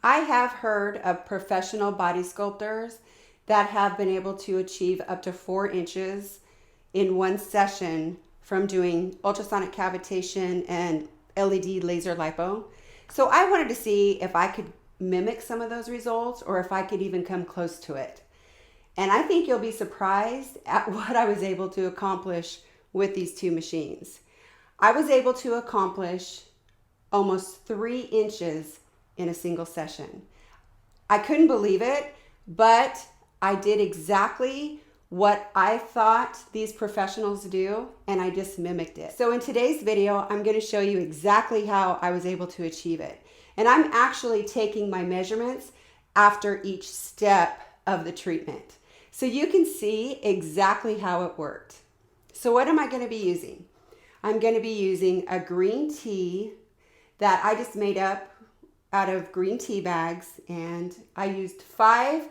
I have heard of professional body sculptors that have been able to achieve up to 4 inches in one session from doing ultrasonic cavitation and LED laser lipo. So I wanted to see if I could mimic some of those results or if I could even come close to it. And I think you'll be surprised at what I was able to accomplish with these two machines. I was able to accomplish almost 3 inches in a single session. I couldn't believe it, but I did exactly what I thought these professionals do, and I just mimicked it. So in today's video, I'm going to show you exactly how I was able to achieve it. And I'm actually taking my measurements after each step of the treatment, so you can see exactly how it worked. So what am I going to be using? I'm going to be using a green tea that I just made up out of green tea bags, and I used 5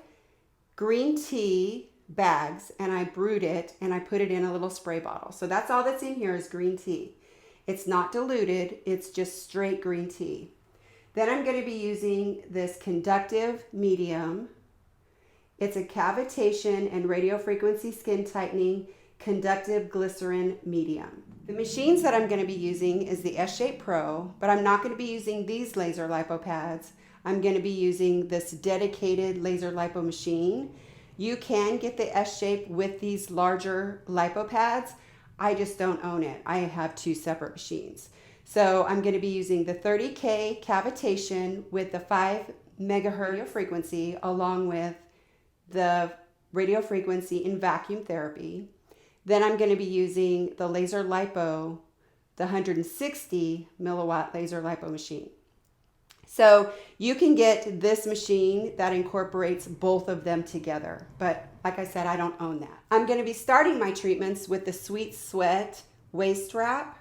green tea bags and I brewed it and I put it in a little spray bottle. So that's all that's in here is green tea. It's not diluted, it's just straight green tea. Then I'm going to be using this conductive medium. It's a cavitation and radiofrequency skin tightening conductive glycerin medium. The machines that I'm going to be using is the S-Shape Pro, but I'm not going to be using these laser lipo pads. I'm going to be using this dedicated laser lipo machine. You can get the S-Shape with these larger lipo pads. I just don't own it. I have 2 separate machines. So I'm going to be using the 30K cavitation with the 5 megahertz frequency along with the radio frequency in vacuum therapy. Then I'm going to be using the laser lipo, the 160 milliwatt laser lipo machine. So you can get this machine that incorporates both of them together. But like I said, I don't own that. I'm going to be starting my treatments with the Sweet Sweat waist wrap.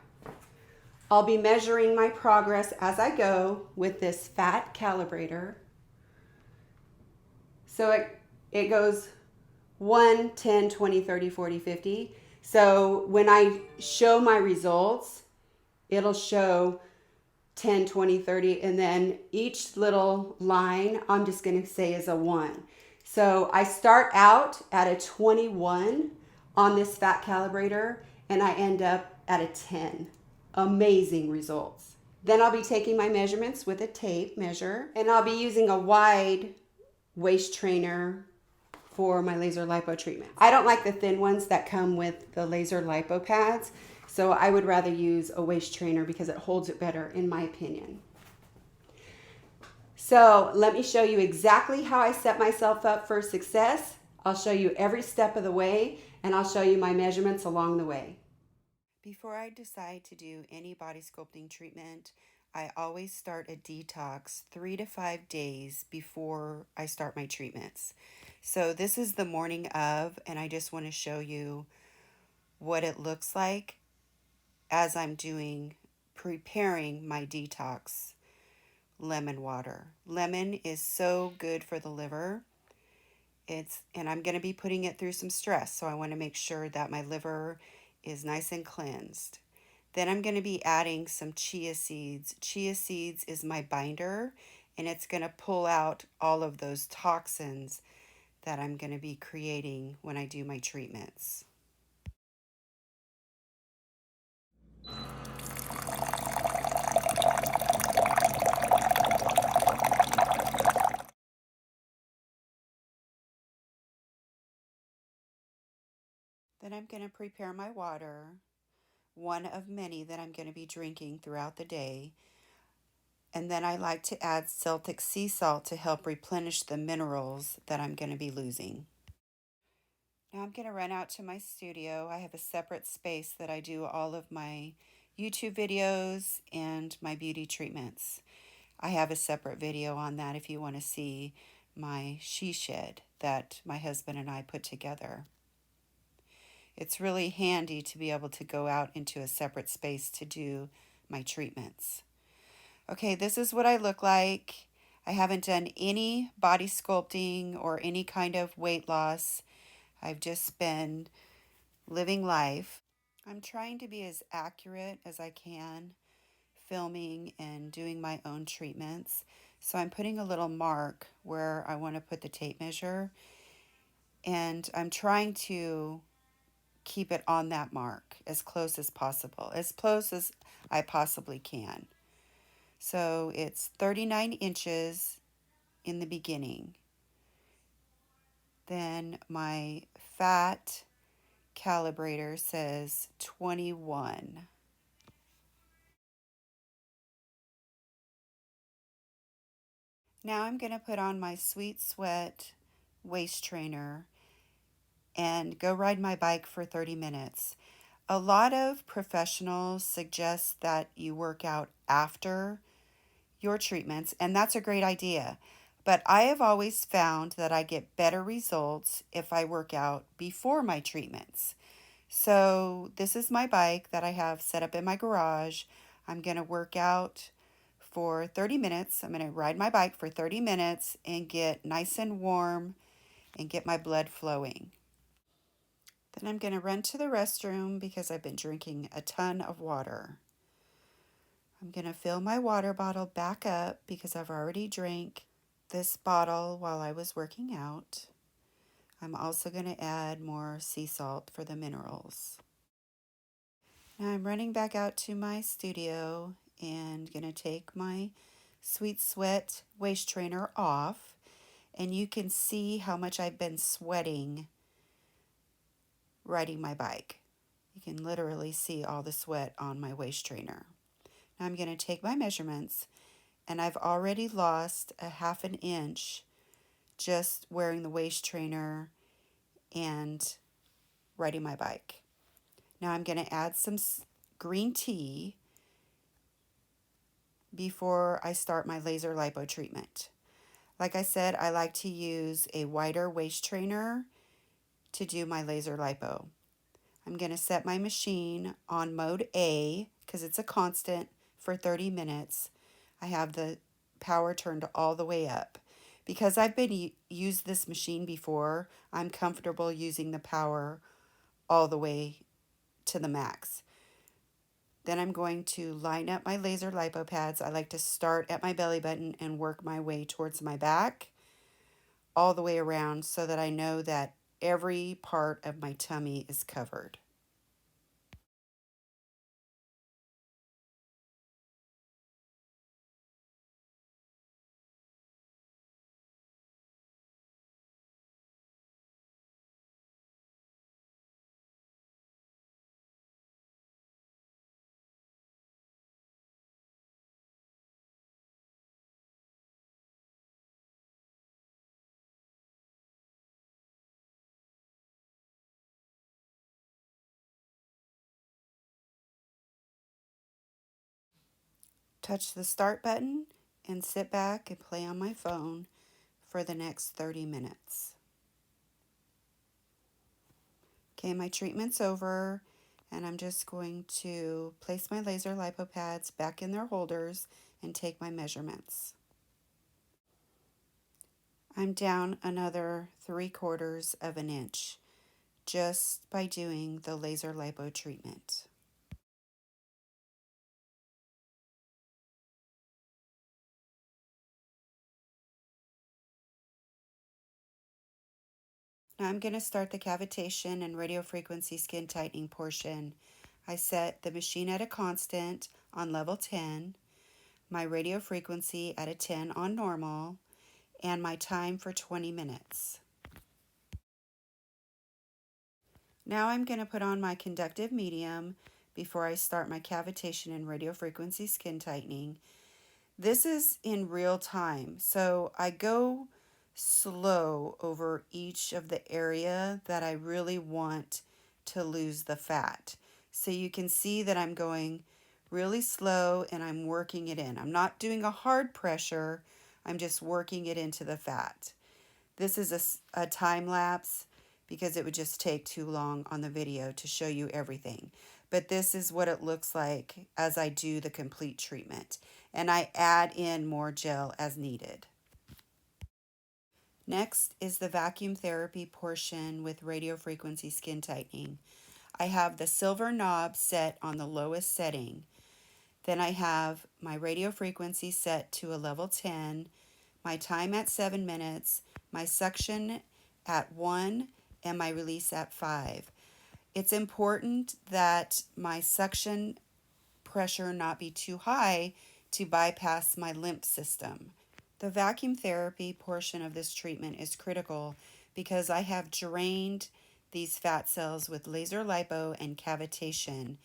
I'll be measuring my progress as I go with this fat calibrator. So it goes 1, 10, 20, 30, 40, 50. So when I show my results, it'll show 10, 20, 30, and then each little line I'm just going to say is a 1. So I start out at a 21 on this fat calibrator and I end up at a 10. Amazing results. Then I'll be taking my measurements with a tape measure, and I'll be using a wide waist trainer for my laser lipo treatment. I don't like the thin ones that come with the laser lipo pads, so I would rather use a waist trainer because it holds it better in my opinion. So let me show you exactly how I set myself up for success. I'll show you every step of the way, and I'll show you my measurements along the way. Before I decide to do any body sculpting treatment, I always start a detox 3 to 5 days before I start my treatments. So this is the morning of, and I just want to show you what it looks like as I'm preparing my detox lemon water. Lemon is so good for the liver. And I'm going to be putting it through some stress, so I want to make sure that my liver is nice and cleansed. Then I'm going to be adding some chia seeds. Chia seeds is my binder, and it's going to pull out all of those toxins that I'm going to be creating when I do my treatments. Then I'm going to prepare my water, one of many that I'm going to be drinking throughout the day. And then I like to add Celtic sea salt to help replenish the minerals that I'm going to be losing. Now I'm going to run out to my studio. I have a separate space that I do all of my YouTube videos and my beauty treatments. I have a separate video on that if you want to see my she shed that my husband and I put together. It's really handy to be able to go out into a separate space to do my treatments. Okay, this is what I look like. I haven't done any body sculpting or any kind of weight loss. I've just been living life. I'm trying to be as accurate as I can, filming and doing my own treatments. So I'm putting a little mark where I want to put the tape measure, and I'm trying to keep it on that mark as close as possible, as close as I possibly can. So it's 39 inches in the beginning. Then my fat calibrator says 21. Now I'm going to put on my Sweet Sweat waist trainer and go ride my bike for 30 minutes. A lot of professionals suggest that you work out after your treatments, and that's a great idea. But I have always found that I get better results if I work out before my treatments. So, this is my bike that I have set up in my garage. I'm going to work out for 30 minutes. I'm going to ride my bike for 30 minutes and get nice and warm and get my blood flowing. Then I'm going to run to the restroom because I've been drinking a ton of water. I'm going to fill my water bottle back up because I've already drank this bottle while I was working out. I'm also going to add more sea salt for the minerals. Now I'm running back out to my studio and going to take my Sweet Sweat waist trainer off. And you can see how much I've been sweating riding my bike. You can literally see all the sweat on my waist trainer. Now I'm going to take my measurements, and I've already lost a half an inch just wearing the waist trainer and riding my bike. Now I'm going to add some green tea before I start my laser lipo treatment. Like I said, I like to use a wider waist trainer to do my laser lipo. I'm going to set my machine on mode A because it's a constant for 30 minutes. I have the power turned all the way up. Because I've been used this machine before, I'm comfortable using the power all the way to the max. Then I'm going to line up my laser lipo pads. I like to start at my belly button and work my way towards my back all the way around so that I know that every part of my tummy is covered. Touch the start button and sit back and play on my phone for the next 30 minutes. Okay, my treatment's over, and I'm just going to place my laser lipo pads back in their holders and take my measurements. I'm down another 3/4 of an inch just by doing the laser lipo treatment. Now I'm going to start the cavitation and radiofrequency skin tightening portion. I set the machine at a constant on level 10, my radio frequency at a 10 on normal, and my time for 20 minutes. Now I'm going to put on my conductive medium before I start my cavitation and radiofrequency skin tightening. This is in real time, so I go slow over each of the area that I really want to lose the fat. So you can see that I'm going really slow and I'm working it in. I'm not doing a hard pressure, I'm just working it into the fat. This is a time lapse because it would just take too long on the video to show you everything. But this is what it looks like as I do the complete treatment. And I add in more gel as needed. Next is the vacuum therapy portion with radiofrequency skin tightening. I have the silver knob set on the lowest setting. Then I have my radio frequency set to a level 10, my time at 7 minutes, my suction at 1, and my release at 5. It's important that my suction pressure not be too high to bypass my lymph system. The vacuum therapy portion of this treatment is critical because I have drained these fat cells with laser lipo and cavitation.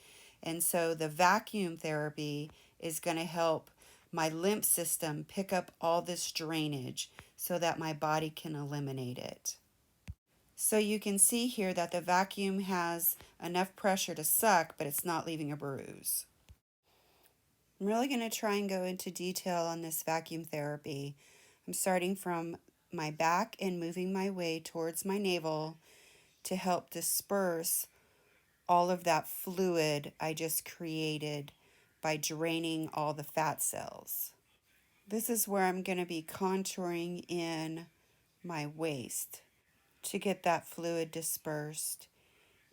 And so the vacuum therapy is going to help my lymph system pick up all this drainage so that my body can eliminate it. So you can see here that the vacuum has enough pressure to suck, but it's not leaving a bruise. I'm really going to try and go into detail on this vacuum therapy. I'm starting from my back and moving my way towards my navel to help disperse all of that fluid I just created by draining all the fat cells. This is where I'm going to be contouring in my waist to get that fluid dispersed,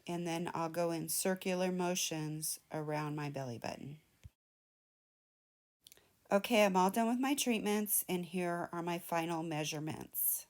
and then I'll go in circular motions around my belly button. Okay, I'm all done with my treatments, and here are my final measurements.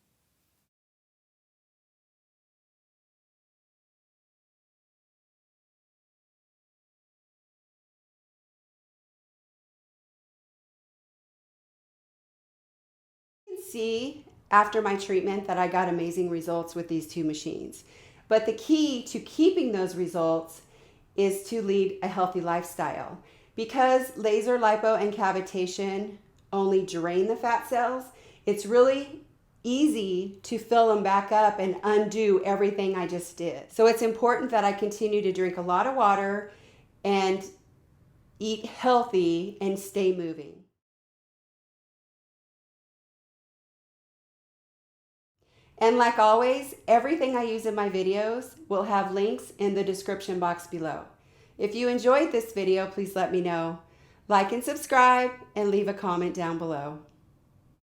You can see after my treatment that I got amazing results with these two machines. But the key to keeping those results is to lead a healthy lifestyle. Because laser lipo and cavitation only drain the fat cells, it's really easy to fill them back up and undo everything I just did. So it's important that I continue to drink a lot of water and eat healthy and stay moving. And like always, everything I use in my videos will have links in the description box below. If you enjoyed this video, please let me know. Like and subscribe and leave a comment down below.